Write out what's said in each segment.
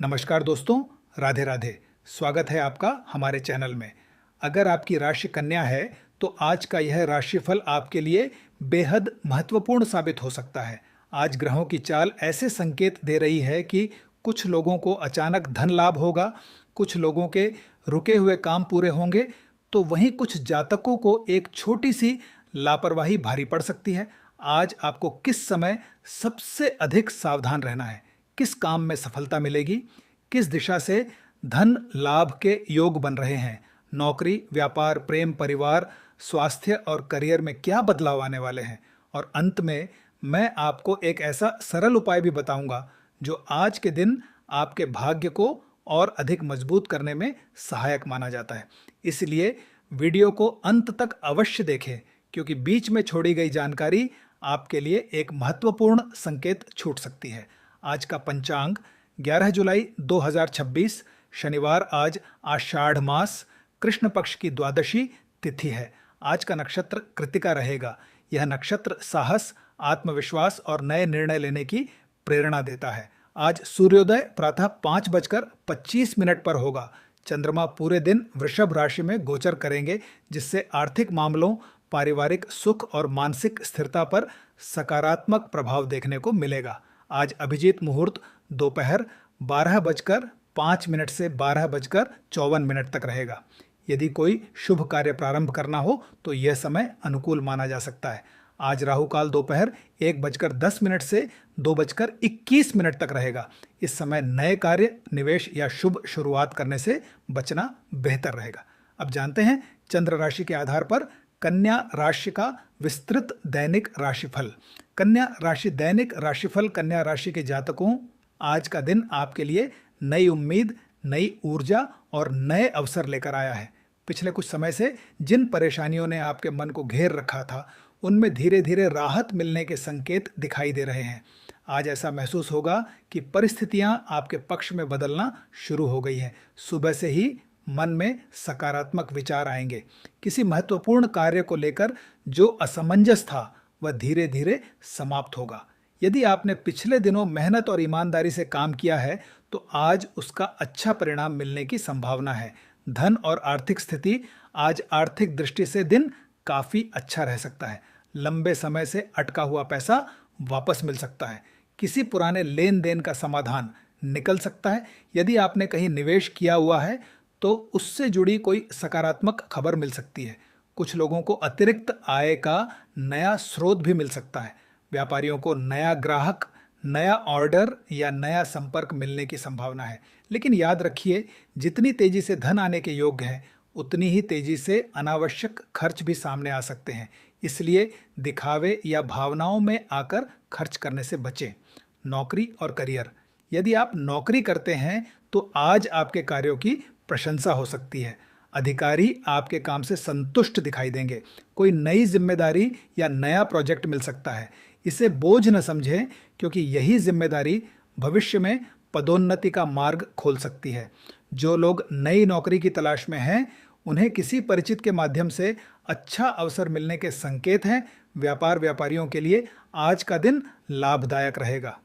नमस्कार दोस्तों, राधे राधे। स्वागत है आपका हमारे चैनल में। अगर आपकी राशि कन्या है तो आज का यह राशिफल आपके लिए बेहद महत्वपूर्ण साबित हो सकता है। आज ग्रहों की चाल ऐसे संकेत दे रही है कि कुछ लोगों को अचानक धन लाभ होगा, कुछ लोगों के रुके हुए काम पूरे होंगे, तो वहीं कुछ जातकों को एक छोटी सी लापरवाही भारी पड़ सकती है। आज आपको किस समय सबसे अधिक सावधान रहना है, किस काम में सफलता मिलेगी, किस दिशा से धन लाभ के योग बन रहे हैं, नौकरी, व्यापार, प्रेम, परिवार, स्वास्थ्य और करियर में क्या बदलाव आने वाले हैं, और अंत में मैं आपको एक ऐसा सरल उपाय भी बताऊंगा जो आज के दिन आपके भाग्य को और अधिक मजबूत करने में सहायक माना जाता है। इसलिए वीडियो को अंत तक अवश्य देखें, क्योंकि बीच में छोड़ी गई जानकारी आपके लिए एक महत्वपूर्ण संकेत छूट सकती है। आज का पंचांग 11 जुलाई 2026 शनिवार, आज आषाढ़ मास, कृष्ण पक्ष की द्वादशी तिथि है। आज का नक्षत्र कृतिका रहेगा। यह नक्षत्र साहस, आत्मविश्वास और नए निर्णय लेने की प्रेरणा देता है। आज सूर्योदय प्रातः 5:25 पर होगा। चंद्रमा पूरे दिन वृषभ राशि में गोचर करेंगे, जिससे आर्थिक मामलों, पारिवारिक सुख और मानसिक स्थिरता पर सकारात्मक प्रभाव देखने को मिलेगा। आज अभिजीत मुहूर्त दोपहर 12:05 से 12:54 तक रहेगा। यदि कोई शुभ कार्य प्रारंभ करना हो तो यह समय अनुकूल माना जा सकता है। आज राहु काल दोपहर 1:10 से 2:21 तक रहेगा। इस समय नए कार्य, निवेश या शुभ शुरुआत करने से बचना बेहतर रहेगा। अब जानते हैं चंद्र राशि के आधार पर कन्या राशि का विस्तृत दैनिक राशिफल। कन्या राशि दैनिक राशिफल। कन्या राशि के जातकों, आज का दिन आपके लिए नई उम्मीद, नई ऊर्जा और नए अवसर लेकर आया है। पिछले कुछ समय से जिन परेशानियों ने आपके मन को घेर रखा था, उनमें धीरे धीरे राहत मिलने के संकेत दिखाई दे रहे हैं। आज ऐसा महसूस होगा कि परिस्थितियां आपके पक्ष में बदलना शुरू हो गई है। सुबह से ही मन में सकारात्मक विचार आएंगे। किसी महत्वपूर्ण कार्य को लेकर जो असमंजस था वह धीरे धीरे समाप्त होगा। यदि आपने पिछले दिनों मेहनत और ईमानदारी से काम किया है तो आज उसका अच्छा परिणाम मिलने की संभावना है। धन और आर्थिक स्थिति, आज आर्थिक दृष्टि से दिन काफ़ी अच्छा रह सकता है। लंबे समय से अटका हुआ पैसा वापस मिल सकता है। किसी पुराने लेन देन का समाधान निकल सकता है। यदि आपने कहीं निवेश किया हुआ है तो उससे जुड़ी कोई सकारात्मक खबर मिल सकती है। कुछ लोगों को अतिरिक्त आय का नया स्रोत भी मिल सकता है। व्यापारियों को नया ग्राहक, नया ऑर्डर या नया संपर्क मिलने की संभावना है। लेकिन याद रखिए, जितनी तेजी से धन आने के योग्य है, उतनी ही तेजी से अनावश्यक खर्च भी सामने आ सकते हैं। इसलिए दिखावे या भावनाओं में आकर खर्च करने से बचें। नौकरी और करियर। यदि आप नौकरी करते हैं तो आज आपके कार्यों की प्रशंसा हो सकती है। अधिकारी आपके काम से संतुष्ट दिखाई देंगे। कोई नई जिम्मेदारी या नया प्रोजेक्ट मिल सकता है। इसे बोझ न समझें, क्योंकि यही जिम्मेदारी भविष्य में पदोन्नति का मार्ग खोल सकती है। जो लोग नई नौकरी की तलाश में हैं, उन्हें किसी परिचित के माध्यम से अच्छा अवसर मिलने के संकेत हैं। व्यापारियों के लिए आज का दिन लाभदायक रहेगा।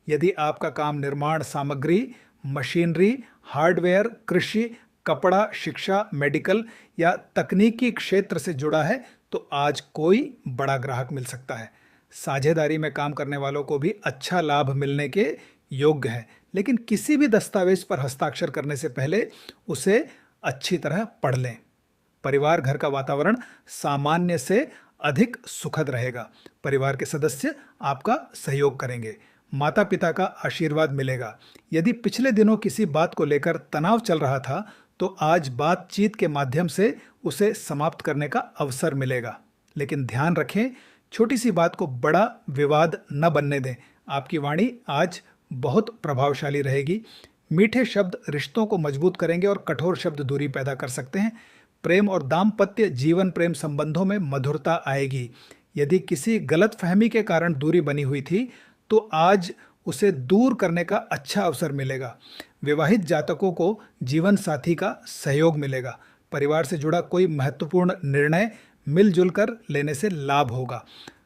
यदि आपका काम निर्माण सामग्री, मशीनरी, हार्डवेयर, कृषि, कपड़ा, शिक्षा, मेडिकल या तकनीकी क्षेत्र से जुड़ा है तो आज कोई बड़ा ग्राहक मिल सकता है। साझेदारी में काम करने वालों को भी अच्छा लाभ मिलने के योग्य है। लेकिन किसी भी दस्तावेज पर हस्ताक्षर करने से पहले उसे अच्छी तरह पढ़ लें। परिवार घर का वातावरण सामान्य से अधिक सुखद रहेगा। परिवार के सदस्य आपका सहयोग करेंगे। माता पिता का आशीर्वाद मिलेगा। यदि पिछले दिनों किसी बात को लेकर तनाव चल रहा था तो आज बातचीत के माध्यम से उसे समाप्त करने का अवसर मिलेगा। लेकिन ध्यान रखें, छोटी सी बात को बड़ा विवाद न बनने दें। आपकी वाणी आज बहुत प्रभावशाली रहेगी। मीठे शब्द रिश्तों को मजबूत करेंगे और कठोर शब्द दूरी पैदा कर सकते हैं। प्रेम और दाम्पत्य जीवन, प्रेम संबंधों में मधुरता आएगी। यदि किसी गलतफहमी के कारण दूरी बनी हुई थी तो आज उसे दूर करने का अच्छा अवसर मिलेगा। विवाहित जातकों को जीवन साथी का सहयोग मिलेगा। परिवार से जुड़ा कोई महत्वपूर्ण निर्णय मिलजुल कर लेने से लाभ होगा।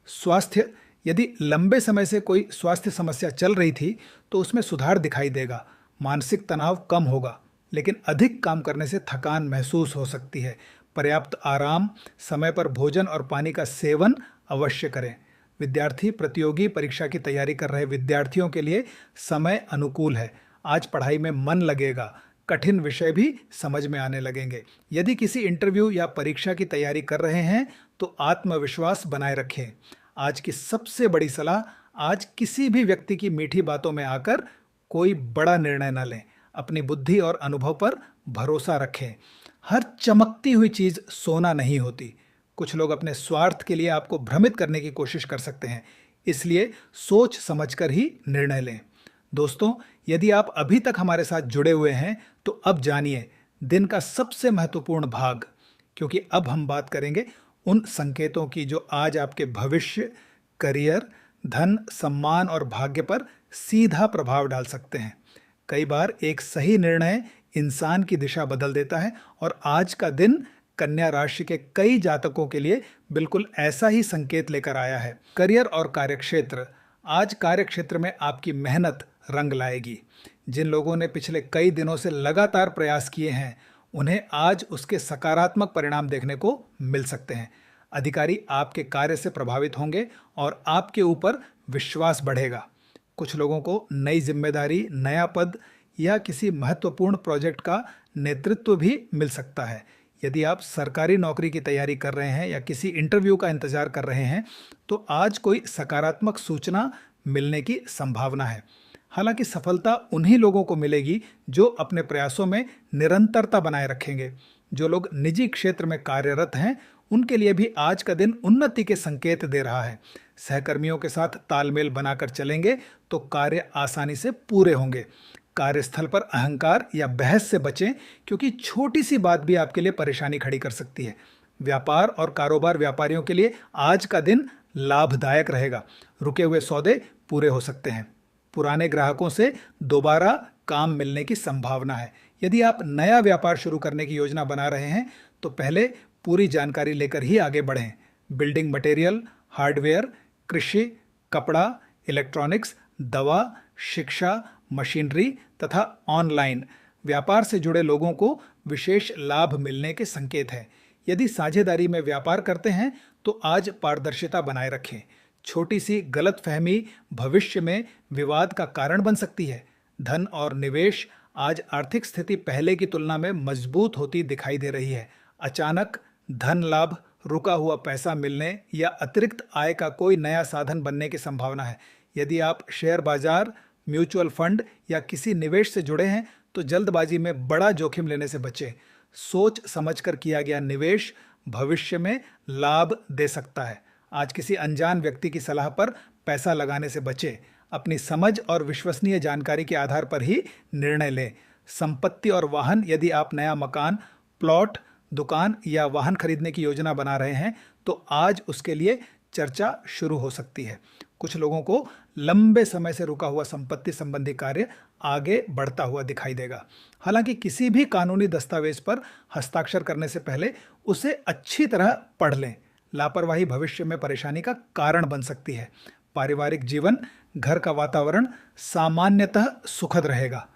स्वास्थ्य, यदि लंबे समय से कोई स्वास्थ्य समस्या चल रही थी तो उसमें सुधार दिखाई देगा। मानसिक तनाव कम होगा, लेकिन अधिक काम करने से थकान महसूस हो सकती है। पर्याप्त आराम, समय पर भोजन और पानी का सेवन अवश्य करें। विद्यार्थी प्रतियोगी परीक्षा की तैयारी कर रहे विद्यार्थियों के लिए समय अनुकूल है। आज पढ़ाई में मन लगेगा, कठिन विषय भी समझ में आने लगेंगे। यदि किसी इंटरव्यू या परीक्षा की तैयारी कर रहे हैं तो आत्मविश्वास बनाए रखें। आज की सबसे बड़ी सलाह, आज किसी भी व्यक्ति की मीठी बातों में आकर कोई बड़ा निर्णय न लें। अपनी बुद्धि और अनुभव पर भरोसा रखें। हर चमकती हुई चीज़ सोना नहीं होती। कुछ लोग अपने स्वार्थ के लिए आपको भ्रमित करने की कोशिश कर सकते हैं, इसलिए सोच समझकर ही निर्णय लें। दोस्तों, यदि आप अभी तक हमारे साथ जुड़े हुए हैं तो अब जानिए दिन का सबसे महत्वपूर्ण भाग, क्योंकि अब हम बात करेंगे उन संकेतों की जो आज आपके भविष्य, करियर, धन, सम्मान और भाग्य पर सीधा प्रभाव डाल सकते हैं। कई बार एक सही निर्णय इंसान की दिशा बदल देता है और आज का दिन कन्या राशि के कई जातकों के लिए बिल्कुल ऐसा ही संकेत लेकर आया है। करियर और कार्यक्षेत्र, आज कार्यक्षेत्र में आपकी मेहनत रंग लाएगी। जिन लोगों ने पिछले कई दिनों से लगातार प्रयास किए हैं, उन्हें आज उसके सकारात्मक परिणाम देखने को मिल सकते हैं। अधिकारी आपके कार्य से प्रभावित होंगे और आपके ऊपर विश्वास बढ़ेगा। कुछ लोगों को नई जिम्मेदारी, नया पद या किसी महत्वपूर्ण प्रोजेक्ट का नेतृत्व भी मिल सकता है। यदि आप सरकारी नौकरी की तैयारी कर रहे हैं या किसी इंटरव्यू का इंतजार कर रहे हैं तो आज कोई सकारात्मक सूचना मिलने की संभावना है। हालांकि सफलता उन्हीं लोगों को मिलेगी जो अपने प्रयासों में निरंतरता बनाए रखेंगे। जो लोग निजी क्षेत्र में कार्यरत हैं, उनके लिए भी आज का दिन उन्नति के संकेत दे रहा है। सहकर्मियों के साथ तालमेल बनाकर चलेंगे तो कार्य आसानी से पूरे होंगे। कार्यस्थल पर अहंकार या बहस से बचें, क्योंकि छोटी सी बात भी आपके लिए परेशानी खड़ी कर सकती है। व्यापार और कारोबार व्यापारियों के लिए आज का दिन लाभदायक रहेगा। रुके हुए सौदे पूरे हो सकते हैं। पुराने ग्राहकों से दोबारा काम मिलने की संभावना है। यदि आप नया व्यापार शुरू करने की योजना बना रहे हैं तो पहले पूरी जानकारी लेकर ही आगे बढ़ें। बिल्डिंग मटेरियल, हार्डवेयर, कृषि, कपड़ा, इलेक्ट्रॉनिक्स, दवा, शिक्षा, मशीनरी तथा ऑनलाइन व्यापार से जुड़े लोगों को विशेष लाभ मिलने के संकेत हैं। यदि साझेदारी में व्यापार करते हैं तो आज पारदर्शिता बनाए रखें। छोटी सी गलतफहमी भविष्य में विवाद का कारण बन सकती है। धन और निवेश, आज आर्थिक स्थिति पहले की तुलना में मजबूत होती दिखाई दे रही है। अचानक धन लाभ, रुका हुआ पैसा मिलने या अतिरिक्त आय का कोई नया साधन बनने की संभावना है। यदि आप शेयर बाजार, म्यूचुअल फंड या किसी निवेश से जुड़े हैं तो जल्दबाजी में बड़ा जोखिम लेने से बचें। सोच समझकर किया गया निवेश भविष्य में लाभ दे सकता है। आज किसी अनजान व्यक्ति की सलाह पर पैसा लगाने से बचें। अपनी समझ और विश्वसनीय जानकारी के आधार पर ही निर्णय लें। संपत्ति और वाहन, यदि आप नया मकान, प्लॉट, दुकान या वाहन खरीदने की योजना बना रहे हैं तो आज उसके लिए चर्चा शुरू हो सकती है। कुछ लोगों को लंबे समय से रुका हुआ संपत्ति संबंधी कार्य आगे बढ़ता हुआ दिखाई देगा। हालांकि किसी भी कानूनी दस्तावेज पर हस्ताक्षर करने से पहले उसे अच्छी तरह पढ़ लें। लापरवाही भविष्य में परेशानी का कारण बन सकती है। पारिवारिक जीवन, घर का वातावरण सामान्यतः सुखद रहेगा।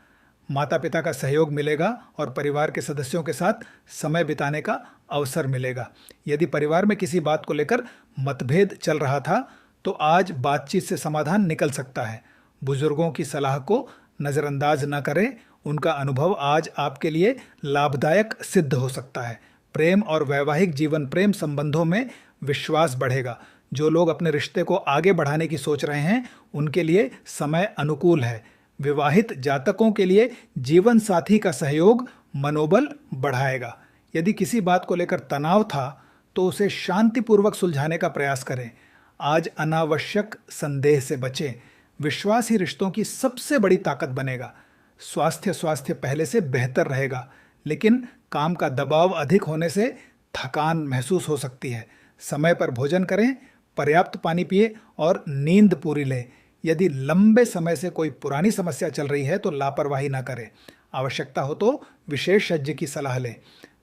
माता पिता का सहयोग मिलेगा और परिवार के सदस्यों के साथ समय बिताने का अवसर मिलेगा। यदि परिवार में किसी बात को लेकर मतभेद चल रहा था तो आज बातचीत से समाधान निकल सकता है। बुजुर्गों की सलाह को नज़रअंदाज न करें, उनका अनुभव आज आपके लिए लाभदायक सिद्ध हो सकता है। प्रेम और वैवाहिक जीवन, प्रेम संबंधों में विश्वास बढ़ेगा। जो लोग अपने रिश्ते को आगे बढ़ाने की सोच रहे हैं उनके लिए समय अनुकूल है। विवाहित जातकों के लिए जीवन साथी का सहयोग मनोबल बढ़ाएगा। यदि किसी बात को लेकर तनाव था तो उसे शांतिपूर्वक सुलझाने का प्रयास करें। आज अनावश्यक संदेह से बचें। विश्वास ही रिश्तों की सबसे बड़ी ताकत बनेगा। स्वास्थ्य पहले से बेहतर रहेगा, लेकिन काम का दबाव अधिक होने से थकान महसूस हो सकती है। समय पर भोजन करें, पर्याप्त पानी पिए और नींद पूरी लें। यदि लंबे समय से कोई पुरानी समस्या चल रही है तो लापरवाही ना करें। आवश्यकता हो तो विशेषज्ञ की सलाह लें।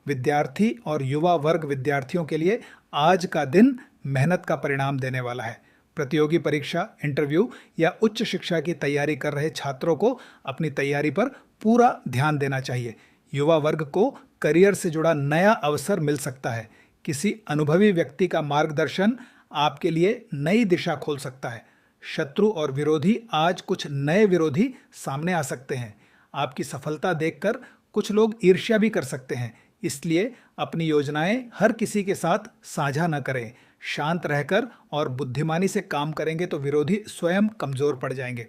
विद्यार्थी और युवा वर्ग विद्यार्थियों के लिए आज का दिन मेहनत का परिणाम देने वाला है। प्रतियोगी परीक्षा, इंटरव्यू या उच्च शिक्षा की तैयारी कर रहे छात्रों को अपनी तैयारी पर पूरा ध्यान देना चाहिए। युवा वर्ग को करियर से जुड़ा नया अवसर मिल सकता है। किसी अनुभवी व्यक्ति का मार्गदर्शन आपके लिए नई दिशा खोल सकता है। शत्रु और विरोधी, आज कुछ नए विरोधी सामने आ सकते हैं। आपकी सफलता देखकर कुछ लोग ईर्ष्या भी कर सकते हैं, इसलिए अपनी योजनाएं हर किसी के साथ साझा न करें। शांत रहकर और बुद्धिमानी से काम करेंगे तो विरोधी स्वयं कमजोर पड़ जाएंगे।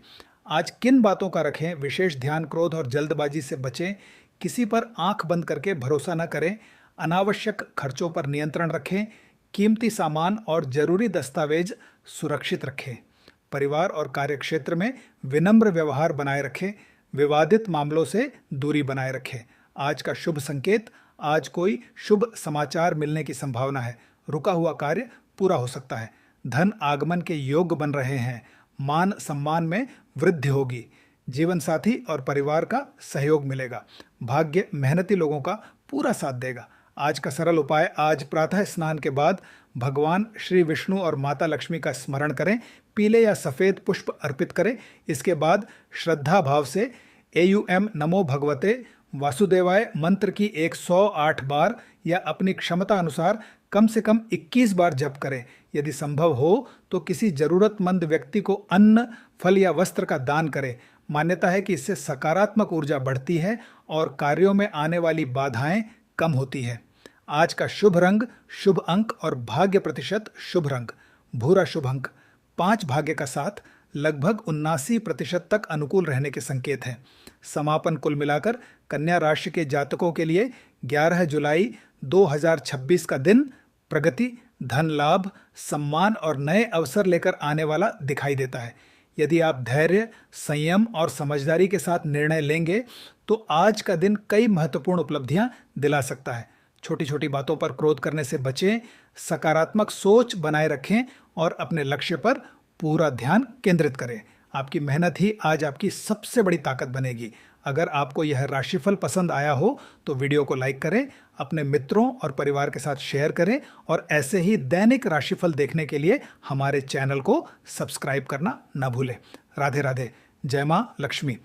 आज किन बातों का रखें विशेष ध्यान? क्रोध और जल्दबाजी से बचें। किसी पर आंख बंद करके भरोसा न करें। अनावश्यक खर्चों पर नियंत्रण रखें। कीमती सामान और जरूरी दस्तावेज सुरक्षित रखें। परिवार और कार्यक्षेत्र में विनम्र व्यवहार बनाए रखें। विवादित मामलों से दूरी बनाए रखें। आज का शुभ संकेत, आज कोई शुभ समाचार मिलने की संभावना है। रुका हुआ कार्य पूरा हो सकता है। धन आगमन के योग बन रहे हैं। मान सम्मान में वृद्धि होगी। जीवन साथी और परिवार का सहयोग मिलेगा। भाग्य मेहनती लोगों का पूरा साथ देगा। आज का सरल उपाय, आज प्रातः स्नान के बाद भगवान श्री विष्णु और माता लक्ष्मी का स्मरण करें। पीले या सफ़ेद पुष्प अर्पित करें। इसके बाद श्रद्धा भाव से AUM नमो भगवते वासुदेवाय मंत्र की 108 बार या अपनी क्षमता अनुसार कम से कम 21 बार जप करें। यदि संभव हो तो किसी जरूरतमंद व्यक्ति को अन्न, फल या वस्त्र का दान करें। मान्यता है कि इससे सकारात्मक ऊर्जा बढ़ती है और कार्यों में आने वाली बाधाएं कम होती है। आज का शुभ रंग, शुभ अंक और भाग्य प्रतिशत शुभ रंग भूरा। शुभ अंक 5, भाग्य का 7, लगभग 79% तक अनुकूल रहने के संकेत हैं। समापन कुल मिलाकर कन्या राशि के जातकों के लिए 11 जुलाई 2026 का दिन प्रगति, धन लाभ, सम्मान और नए अवसर लेकर आने वाला दिखाई देता है। यदि आप धैर्य, संयम और समझदारी के साथ निर्णय लेंगे तो आज का दिन कई महत्वपूर्ण उपलब्धियां दिला सकता है। छोटी छोटी बातों पर क्रोध करने से बचें, सकारात्मक सोच बनाए रखें और अपने लक्ष्य पर पूरा ध्यान केंद्रित करें। आपकी मेहनत ही आज आपकी सबसे बड़ी ताकत बनेगी। अगर आपको यह राशिफल पसंद आया हो तो वीडियो को लाइक करें, अपने मित्रों और परिवार के साथ शेयर करें और ऐसे ही दैनिक राशिफल देखने के लिए हमारे चैनल को सब्सक्राइब करना न भूलें। राधे राधे। जय मां लक्ष्मी।